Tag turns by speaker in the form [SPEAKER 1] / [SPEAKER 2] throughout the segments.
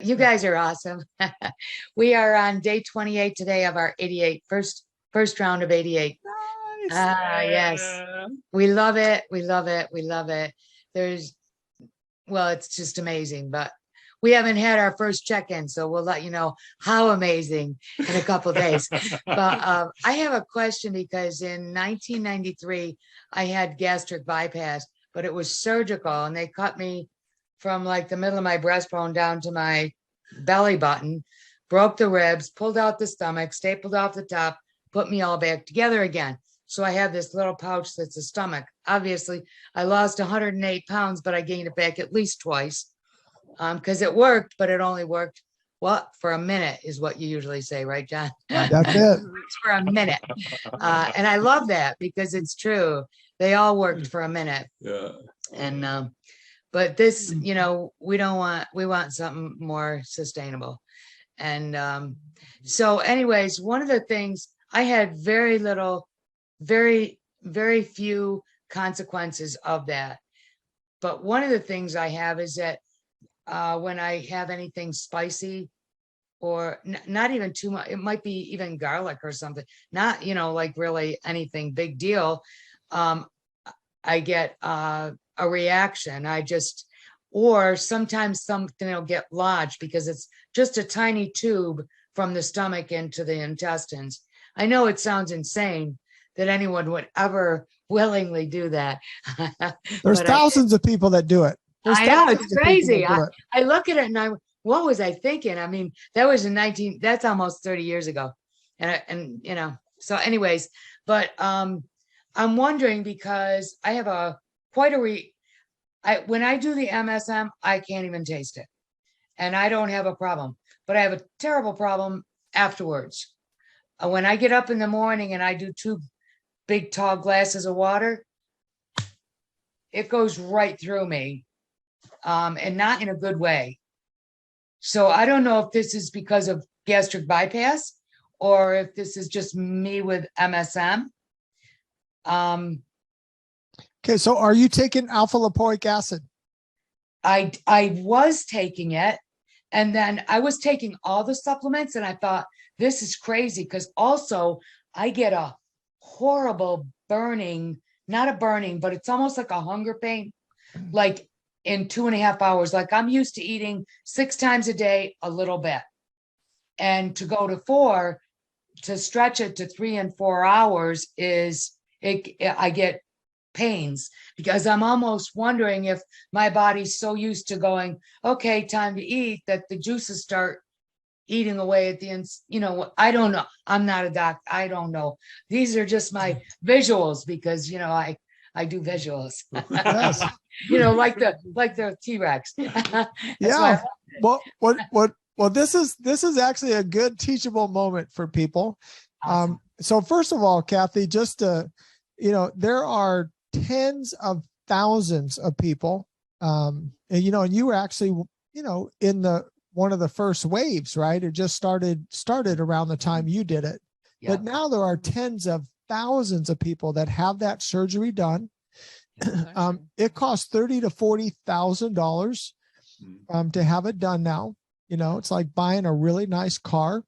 [SPEAKER 1] You guys are awesome. We are on day 28 today of our 88 first round of 88.
[SPEAKER 2] Nice.
[SPEAKER 1] Yes. We love it. We love it. We love it. Well, it's just amazing, but we haven't had our first check-in, so we'll let you know how amazing in a couple of days. But I have a question because in 1993, I had gastric bypass, but it was surgical, and they cut me from like the middle of my breastbone down to my belly button, broke the ribs, pulled out the stomach, stapled off the top, put me all back together again. So I have this little pouch that's a stomach. Obviously, I lost 108 pounds, but I gained it back at least twice because it worked, but it only worked, for a minute is what you usually say, right, John?
[SPEAKER 2] That's it.
[SPEAKER 1] For a minute. And I love that because it's true. They all worked for a minute.
[SPEAKER 3] Yeah.
[SPEAKER 1] And but this, we want something more sustainable. And so anyways, one of the things I had very few consequences of that. But one of the things I have is that when I have anything spicy or not even too much, it might be even garlic or something, not, like really anything big deal. I get a reaction. Or sometimes something will get lodged because it's just a tiny tube from the stomach into the intestines. I know it sounds insane that anyone would ever willingly do that.
[SPEAKER 2] There's thousands of people that do it.
[SPEAKER 1] I know, it's crazy. I look at it and what was I thinking? I mean, that was that's almost 30 years ago. So anyways, but I'm wondering because I have when I do the MSM, I can't even taste it and I don't have a problem, but I have a terrible problem afterwards. When I get up in the morning and I do 2 big tall glasses of water, it goes right through me, and not in a good way. So I don't know if this is because of gastric bypass or if this is just me with MSM.
[SPEAKER 2] Okay, so are you taking alpha lipoic acid?
[SPEAKER 1] I was taking it, and then I was taking all the supplements, and I thought, this is crazy because also I get a horrible burning, not a burning, but it's almost like a hunger pain, like in 2.5 hours. Like I'm used to eating 6 times a day, a little bit. And to go to 4, to stretch it to 3 and 4 hours I get pains because I'm almost wondering if my body's so used to going, okay, time to eat, that the juices start eating away at the end. I don't know. I'm not a doc. I don't know. These are just my visuals because, I do visuals,
[SPEAKER 2] Yes.
[SPEAKER 1] like the T-Rex.
[SPEAKER 2] Yeah. Well, this is actually a good teachable moment for people.
[SPEAKER 1] Awesome.
[SPEAKER 2] So first of all, Kathy, just there are tens of thousands of people, and you were actually, in one of the first waves, right? It just started around the time you did it.
[SPEAKER 1] Yeah.
[SPEAKER 2] But now there are tens of thousands of people that have that surgery done. It costs $30,000 to $40,000 to have it done now. It's like buying a really nice car.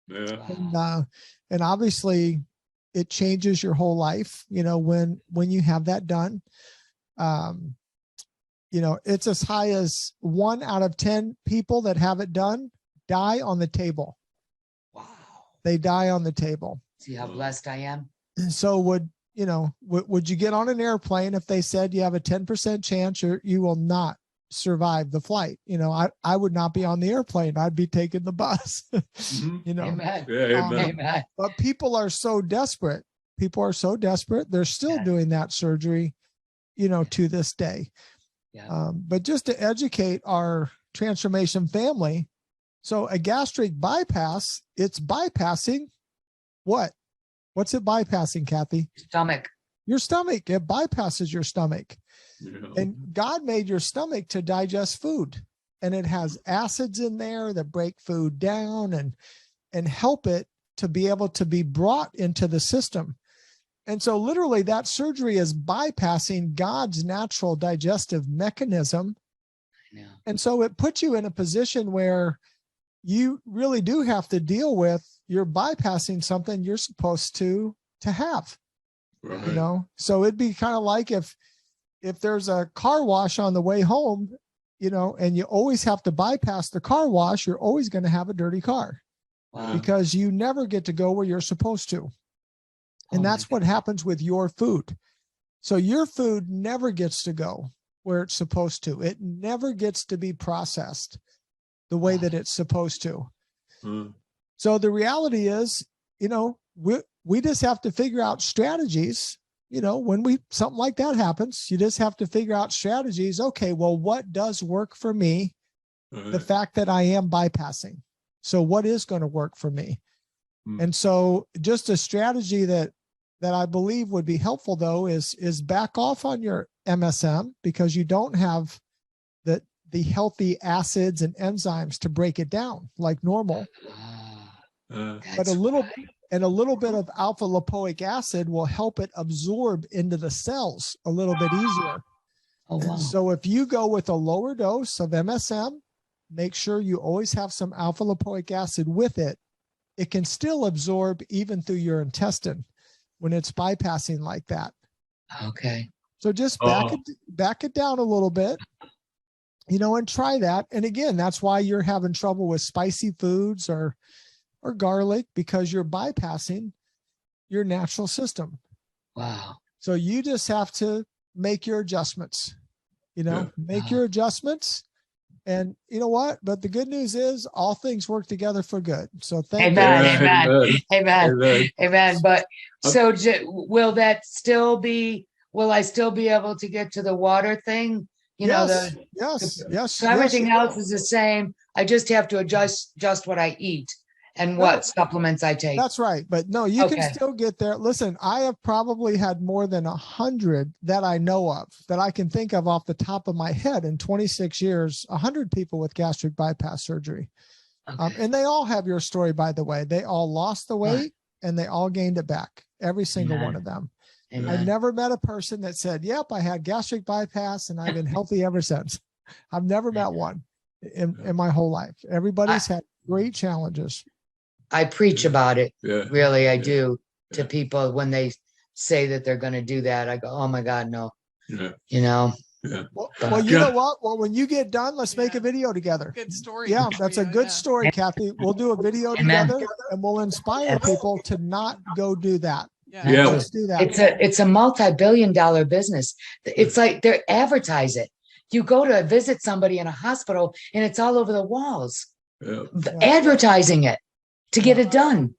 [SPEAKER 3] Yeah.
[SPEAKER 2] And obviously it changes your whole life, when you have that done. It's as high as 1 out of 10 people that have it done die on the table.
[SPEAKER 1] Wow.
[SPEAKER 2] They die on the table.
[SPEAKER 1] See how blessed I am?
[SPEAKER 2] So would you get on an airplane if they said you have a 10% chance you will not survive the flight? I would not be on the airplane. I'd be taking the bus.
[SPEAKER 1] Amen.
[SPEAKER 3] Yeah, amen.
[SPEAKER 1] Amen.
[SPEAKER 2] But people are so desperate. They're still doing that surgery, to this day.
[SPEAKER 1] Yeah.
[SPEAKER 2] But just to educate our transformation family, so a gastric bypass, it's bypassing what? What's it bypassing, Kathy?
[SPEAKER 1] Stomach.
[SPEAKER 2] Your stomach. It bypasses your stomach.
[SPEAKER 3] Yeah.
[SPEAKER 2] And God made your stomach to digest food. And it has acids in there that break food down and help it to be able to be brought into the system. And so literally that surgery is bypassing God's natural digestive mechanism
[SPEAKER 1] Yeah.
[SPEAKER 2] And so it puts you in a position where you really do have to deal with, you're bypassing something you're supposed to have,
[SPEAKER 3] Right.
[SPEAKER 2] you know? So it'd be kind of like if there's a car wash on the way home, you know, and you always have to bypass the car wash, you're always going to have a dirty car.
[SPEAKER 1] Wow.
[SPEAKER 2] Because you never get to go where you're supposed to. And
[SPEAKER 1] Oh my
[SPEAKER 2] that's what
[SPEAKER 1] God.
[SPEAKER 2] happens with your food. So your food never gets to go where it's supposed to. It never gets to be processed the way that it's supposed to.
[SPEAKER 3] Mm.
[SPEAKER 2] So the reality is, you know, we just have to figure out strategies. You know, when something like that happens, you just have to figure out strategies. Okay, well, what does work for me? The
[SPEAKER 3] Right.
[SPEAKER 2] fact that I am bypassing. So what is going to work for me? And so just a strategy that I believe would be helpful though is back off on your MSM, because you don't have the healthy acids and enzymes to break it down like normal. But
[SPEAKER 1] That's
[SPEAKER 2] a little
[SPEAKER 1] why.
[SPEAKER 2] bit of alpha lipoic acid will help it absorb into the cells a little bit easier.
[SPEAKER 1] Oh, wow.
[SPEAKER 2] So if you go with a lower dose of MSM, make sure you always have some alpha lipoic acid with it. It can still absorb even through your intestine when it's bypassing like that.
[SPEAKER 1] Okay.
[SPEAKER 2] So just back it down a little bit, you know, and try that. And again, that's why you're having trouble with spicy foods or garlic, because you're bypassing your natural system.
[SPEAKER 1] Wow.
[SPEAKER 2] So you just have to make your adjustments, you know, make your adjustments. And you know what? But the good news is all things work together for good. So thank you.
[SPEAKER 1] Amen. But so will I still be able to get to the water thing? You know,
[SPEAKER 2] Yes.
[SPEAKER 1] so everything else is the same. I just have to adjust what I eat and what supplements I take.
[SPEAKER 2] That's right. But no, you can still get there. Listen, I have probably had more than 100 that I know of, that I can think of off the top of my head in 26 years, 100 people with gastric bypass surgery. And they all have your story, by the way. They all lost the weight and they all gained it back. Every single one of them.
[SPEAKER 1] Amen.
[SPEAKER 2] I never met a person that said, yep, I had gastric bypass and I've been healthy ever since. I've never met one in my whole life. Everybody's had great challenges.
[SPEAKER 1] I preach about it. Really, I do to people when they say that they're going to do that. I go, oh my God, no. You know?
[SPEAKER 2] Well, you know what? Well, when you get done, let's make a video together.
[SPEAKER 4] Good story.
[SPEAKER 2] Yeah, that's a good story, Kathy. We'll do a video together and we'll inspire people to not go do that. Just do that.
[SPEAKER 1] It's a multi-billion-dollar business. It's like they advertise it. You go to visit somebody in a hospital and it's all over the walls, advertising it to get it done.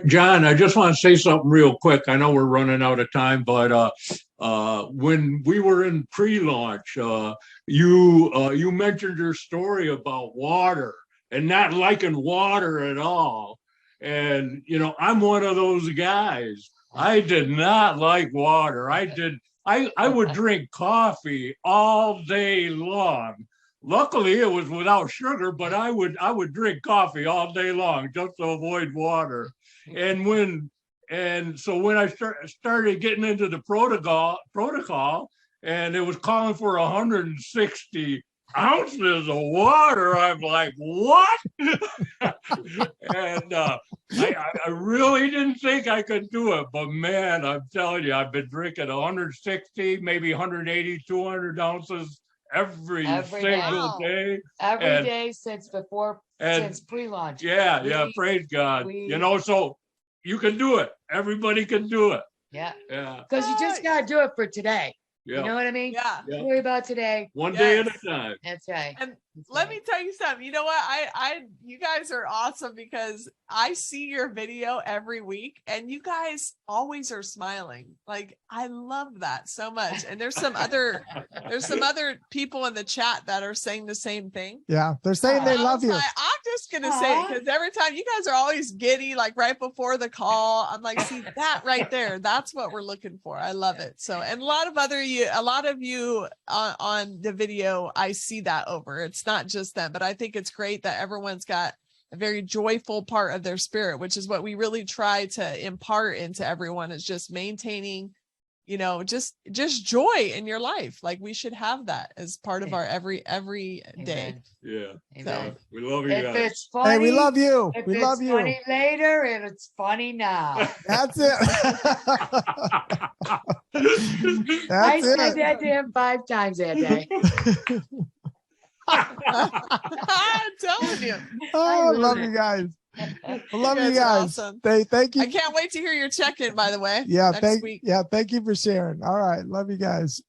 [SPEAKER 3] John, I just want to say something real quick. I know we're running out of time, but when we were in pre-launch, you mentioned your story about water and not liking water at all. And, you know, I'm one of those guys. I did not like water. I would drink coffee all day long. Luckily, it was without sugar, but I would drink coffee all day long just to avoid water. And so when I started getting into the protocol, and it was calling for 160 ounces of water, I'm like, what? And I really didn't think I could do it, but man, I'm telling you, I've been drinking 160, maybe 180, 200 ounces every single day.
[SPEAKER 1] Every day since pre-launch.
[SPEAKER 3] Praise God. You know, so you can do it. Everybody can do it.
[SPEAKER 1] Yeah. Because you just got to do it for today. You know what I mean? Don't worry about today.
[SPEAKER 3] One day at a time.
[SPEAKER 1] That's right.
[SPEAKER 4] And let me tell you something. You know what? You guys are awesome because I see your video every week and you guys always are smiling. Like, I love that so much. And there's some other people in the chat that are saying the same thing.
[SPEAKER 2] Yeah. They're saying they love you.
[SPEAKER 4] I'm just going to say it because every time you guys are always giddy, like right before the call, I'm like, see that right there. That's what we're looking for. I love it. So, and a lot of you on the video, I see that over. It's not just them, but I think it's great that everyone's got a very joyful part of their spirit, which is what we really try to impart into everyone, is just maintaining, you know, just joy in your life. Like we should have that as part of our every day.
[SPEAKER 1] Amen.
[SPEAKER 3] Yeah.
[SPEAKER 1] Amen.
[SPEAKER 3] We love you
[SPEAKER 1] If
[SPEAKER 3] guys.
[SPEAKER 1] it's funny,
[SPEAKER 2] Hey, we love you.
[SPEAKER 1] If
[SPEAKER 2] We
[SPEAKER 1] it's
[SPEAKER 2] love you.
[SPEAKER 1] funny later, and it's funny now.
[SPEAKER 2] That's it.
[SPEAKER 1] I
[SPEAKER 2] That's
[SPEAKER 1] said
[SPEAKER 2] it.
[SPEAKER 1] that to him 5 times that day.
[SPEAKER 4] I'm telling you.
[SPEAKER 2] Oh, I
[SPEAKER 1] really-
[SPEAKER 2] love you guys. I love you
[SPEAKER 4] guys are
[SPEAKER 2] guys.
[SPEAKER 4] awesome.
[SPEAKER 2] Thank you.
[SPEAKER 4] I can't wait to hear your check-in, by the way.
[SPEAKER 2] Yeah,
[SPEAKER 4] next week.
[SPEAKER 2] thank you for sharing. All right. Love you guys.